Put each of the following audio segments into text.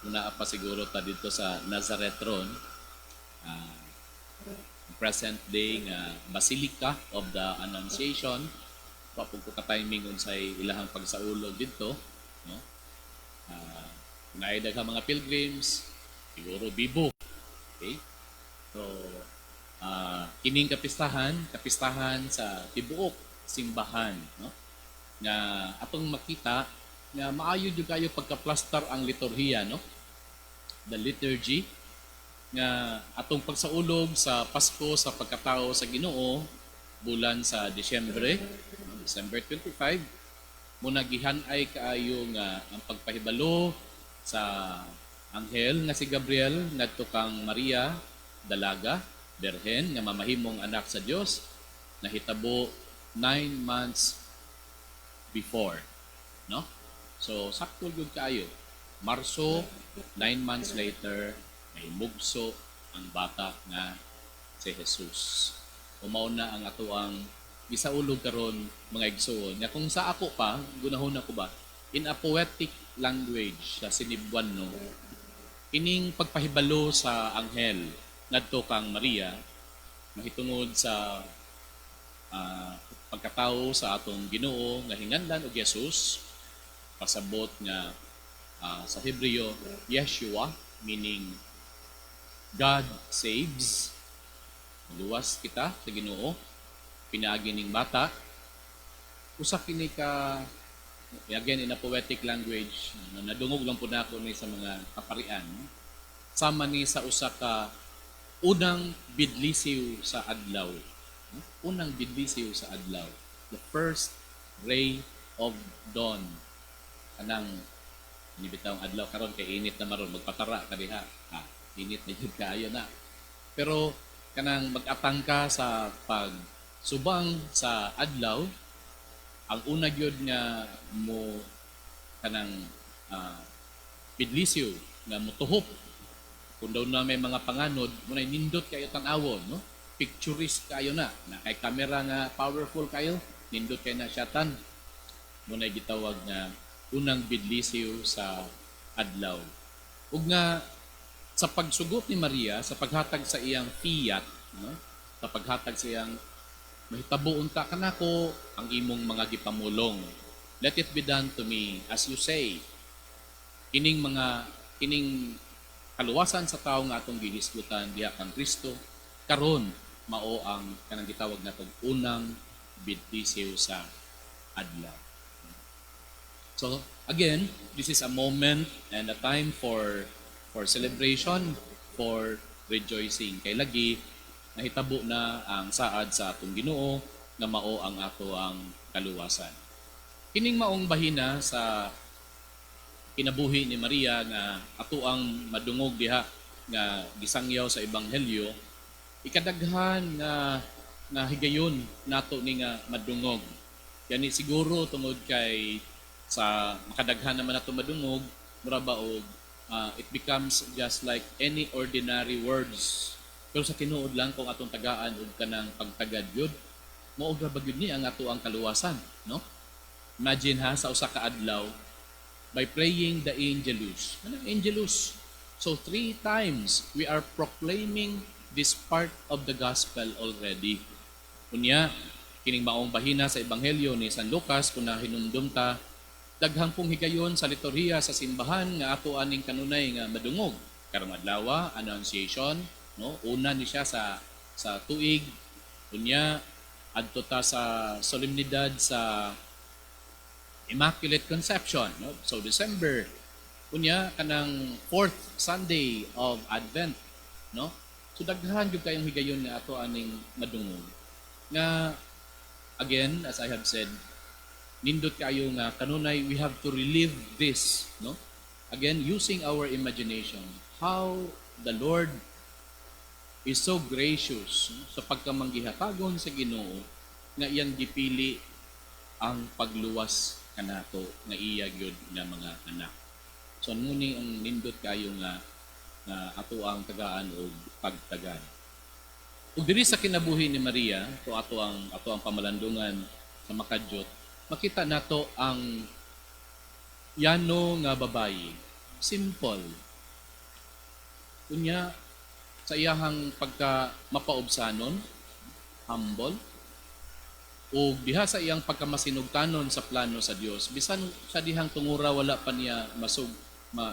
Una pa siguro ta dito sa Nazareth ron, ah, present day nga Basilica of the Annunciation. Papug ko ka-timing unsay ilahang pagsaulog dito, no? Uh, Naay daghang mga pilgrims, siguro bibo. Okay? So, kining kapistahan sa tibuok simbahan, no? Nga atong makita nga maayo jud kayo pagka-plaster ang liturhiya, no? The liturgy nga atong pagsaulog sa Pasko sa pagkatao sa Ginoo bulan sa Disyembre, December 25, muna gihan-ay kaayo nga ang pagpahibalo sa anghel nga si Gabriel ngadto kang Maria dalaga, berhen nga mamahimong anak sa Dios nahitabo 9 months before, no? So sakto gyud kaayo. Marso, 9 months later, may mugso ang bata nga si Jesus. Umaw na ang ato ang gisaulog karon mga igsoon. Nga kung sa ako pa, gunahon ako ba, in a poetic language sa sinibwan no, ining pagpahibalo sa anghel ngadto kang Maria, mahitungod sa pagkatao sa atong Ginoo nga hinganlan og Jesus, pasabot nga sa Hebreo, Yeshua, meaning God saves. Luwas kita sa Ginoo, pinaagi ning bata. Usa kini ka, again in a poetic language, nadungog lang po na ako ni sa mga kaparian. Sama ni sa usa ka unang bidlisiw sa adlaw. Unang bidlisiw sa adlaw. The first ray of dawn. Kanang inibitawang adlaw karon kay init na maron magpatara ka diha. Init na jud kaayo na. Pero kanang mag-atang ka sa pagsubang sa adlaw, ang una gyud nga mo kanang bidlisyo nga motuhop kung daw na may mga panganod mo na nindot kayo tan-awon, no? Picturist kayo na kay camera nga powerful kayo, nindot kayo na syatan mo na gitawag nga unang bidlisyo sa adlaw. Ug nga sa pagsugot ni Maria sa paghatag sa iyang fiat, no? Sa paghatag sa iyang mahitabo unta kanako ang imong mga gipamulong. Let it be done to me as you say. Kining kaluwasan sa tawo nga atong gihisgutan diha kang Kristo karon mao ang kanang gitawag natong unang bidlisyo sa adlaw. So again, this is a moment and a time for celebration, for rejoicing. Kay lagi nahitabo na ang saad sa atong Ginoo nga mao ang ato ang kaluwasan. Kining maong bahina sa kinabuhi ni Maria nga ato ang madungog diha nga gisangyaw sa ebanghelyo, ikadaghan nga higayon nato ni nga madungog. Yani siguro tungod kay sa makadaghan naman nato madungog, mura ba og it becomes just like any ordinary words. Pero sa tinuod lang kung atong tagaan og kanang pagtagad yun, mao ra ba gyud ni ang ato ang kaluwasan, no? Imagine ha, sa usa ka adlaw by praying the Angelus. Anong Angelus? So 3 times we are proclaiming this part of the gospel already. Kunya kining maong bahina sa ebanghelyo ni San Lucas kung hinumdum ta, daghang pong higayon sa liturhiya sa simbahan nga ato aning kanunay nga madungog. Karong adlaw, Annunciation, no? Una ni siya sa tuig. Kunya adto ta sa solemnidad sa Immaculate Conception, no? So December. Kunya kanang 4th Sunday of Advent, no? So daghan jud kayong higayon nga ato aning madungog. Nga again, as I have said, nindot kayo nga kanunay we have to relive this, no? Again, using our imagination, how the Lord is so gracious, no? Sa pagkamanggihatagon sa Ginoo nga iyang gipili ang pagluwas kanato nga iya gyud nga mga anak. So muni ang nindot kayo nga ato ang tagaan og pagtagan. Ug diri sa kinabuhi ni Maria, to ato ang pamalandungan sa makadyot, makita nato ang yano nga babayi. Simple, Kunya sa iyahang pagka mapaubsanon, humble, o diha sa iyang pagkamasinugtanon sa plano sa Dios, bisan sa dihang tungura wala pa niya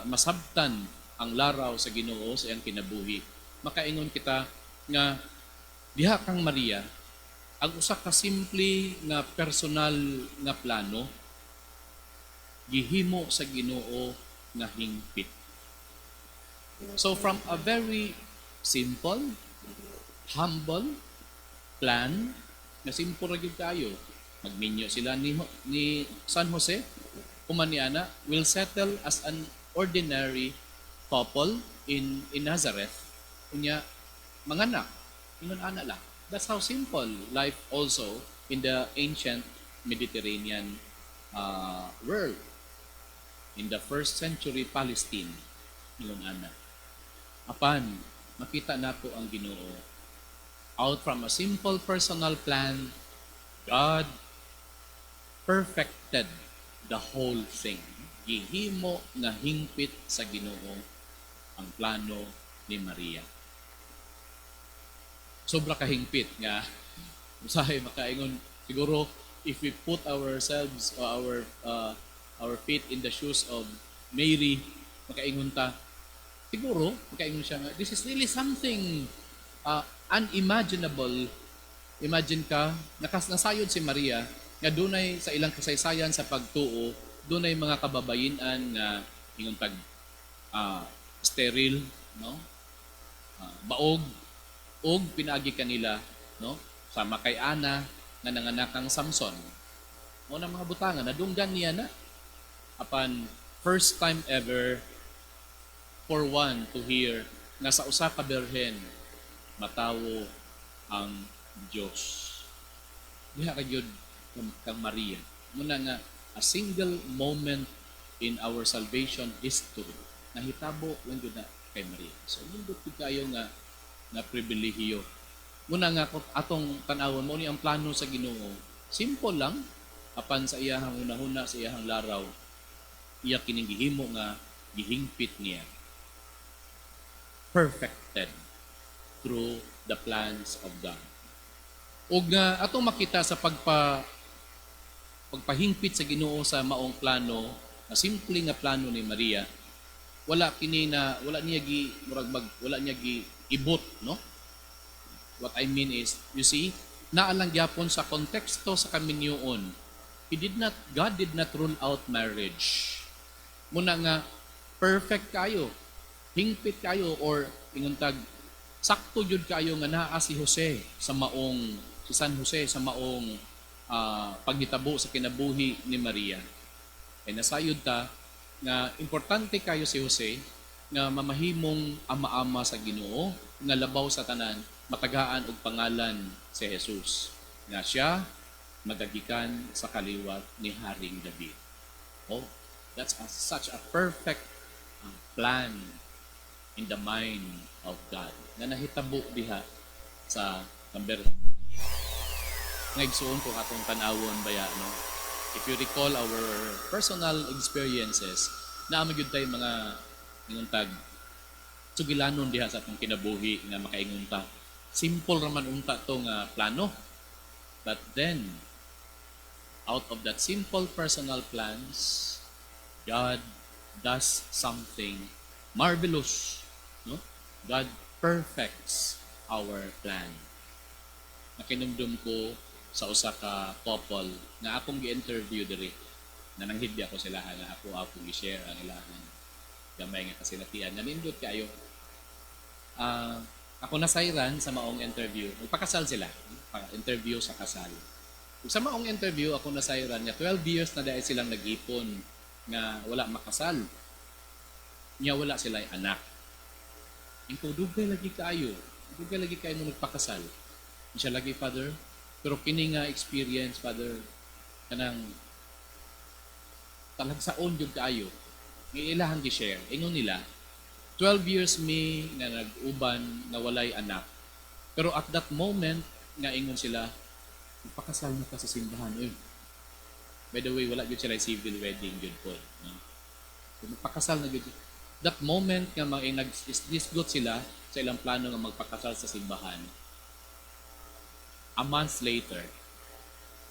masabtan ang laraw sa Ginoo sa iyang kinabuhi. Makaingon kita nga diha kang Maria, ang usa ka simple nga personal nga plano gihimo sa Ginoo nga hingpit. So from a very simple, humble plan, na simple ra gyud kayo. Magminyo sila ni San Jose, kumaniana will settle as an ordinary couple in Nazareth. Kunya manganak, ingon ana lang. That's how simple life also in the ancient Mediterranean world. In the first century Palestine, ingon ana. Apan makita nato ang Ginoo. Out from a simple personal plan, God perfected the whole thing. Gihimo nga hingpit sa Ginoo ang plano ni Maria. Sobra kahingpit nga usahay makaingon siguro if we put ourselves or our feet in the shoes of Mary, makaingon ta siguro makaingon siya nga this is really something unimaginable. Imagine ka, nasayod si Maria, nga dunay sa ilang kasaysayan sa pagtuo, dunay mga kababayinan nga ingon tag sterile, no? Baog, og pinaagi kanila, no? Sama kay Ana nga nanganakang Samson. Mo na mga butangan, nadunggan niya na. Apan first time ever for one to hear nga sa usa ka berhen matawo ang Diyos. Diha ka gyud kang Maria. Muna nga a single moment in our salvation history nahitabo lang gyud na kay Maria. So nindot kayo nga pribilehiyo. Muna nga atong tan-awon mo ni ang plano sa Ginoo. Simple lang apan sa iyahang hunahuna sa iyahang laraw iya kining gihimo nga gihingpit niya. Perfected through the plans of God. O nga atong makita sa pagpahingpit sa Ginoo sa maong plano, na simple nga plano ni Maria, wala niya gi ibot, no? What I mean is, you see, naalang gyapon sa konteksto sa kaminyoon. God did not rule out marriage. Muna nga perfect kayo, hingpit kayo, or inguntag sakto jud kayo nga naa si San Jose sa maong paghitabo sa kinabuhi ni Maria. Kay nasayod ta nga importante kayo si Jose nga mamahimong ama-ama sa Ginoo nga labaw sa tanan matagaan og pangalan si Jesus. Nga siya magagikan sa kaliwat ni Haring David. Oh, that's such a perfect plan in the mind of God na nahitabo diha sa Kamberhan Maria. Ngaigsuon kung atong tan-awon baya, no? If you recall our personal experiences, naamo gyud tay mga inguntag sugilanon diha sa atong kinabuhi nga makaingon ta. Simple raman unta to nga plano. But then out of that simple personal plans, God does something marvelous, no? God perfects our plan. Nakinumdum ko sa usa ka couple nga akong gi-interview diri. Nananghid ako sila nga ako i-share ang ilang gamay nga kasinatian. Nanindot kayo. Ako nasayran sa maong interview. Magpakasal sila. Interview sa kasal. Sa maong interview, ako nasayran nga 12 years na dahil silang nag-ipon nga wala makasal. Nga wala sila anak. Ikaw, dugay lagi kayo. Dugay lagi kayo mo nagpakasal. Siya lagi, Father. Pero kini nga experience, Father, kanang talagsaon yung kayo. Ng ilahang gi-share. Ingon nila, 12 years me nga nag-uban na walay anak. Pero at that moment, nga ingon sila, magpakasal na ka sa simbahan. By the way, wala yun sila civil wedding yun po. No? So, magpakasal na yun. That moment nga nag-disgot sila sa ilang plano nga magpakasal sa simbahan, a month later,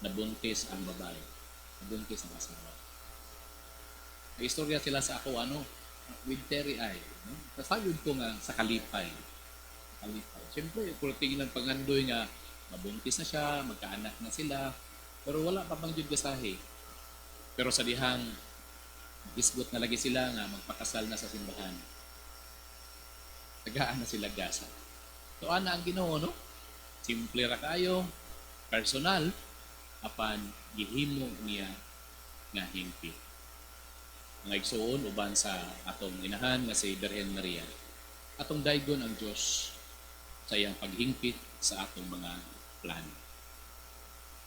nabuntis ang babae. Nabuntis ang asawa. May istorya sila sa ako, with Terry Eye. No? Nasayod ko nga sa kalipay. Kalipay. Siyempre, kung tingin ng pangandoy nga, mabuntis na siya, magkaanak na sila, pero wala pa bang jud gasahi. Pero sa dihang, isgot na lagi sila nga magpakasal na sa simbahan. Tagaan na sila gasa. So, ana ang Ginoo, no? Simple ra kayo, personal, apan gihimo niya nga hingpit. Ang igsuon uban sa atong inahan nga si Birhen Maria. Atong daygon ang Dios sa iyang paghingpit sa atong mga plano.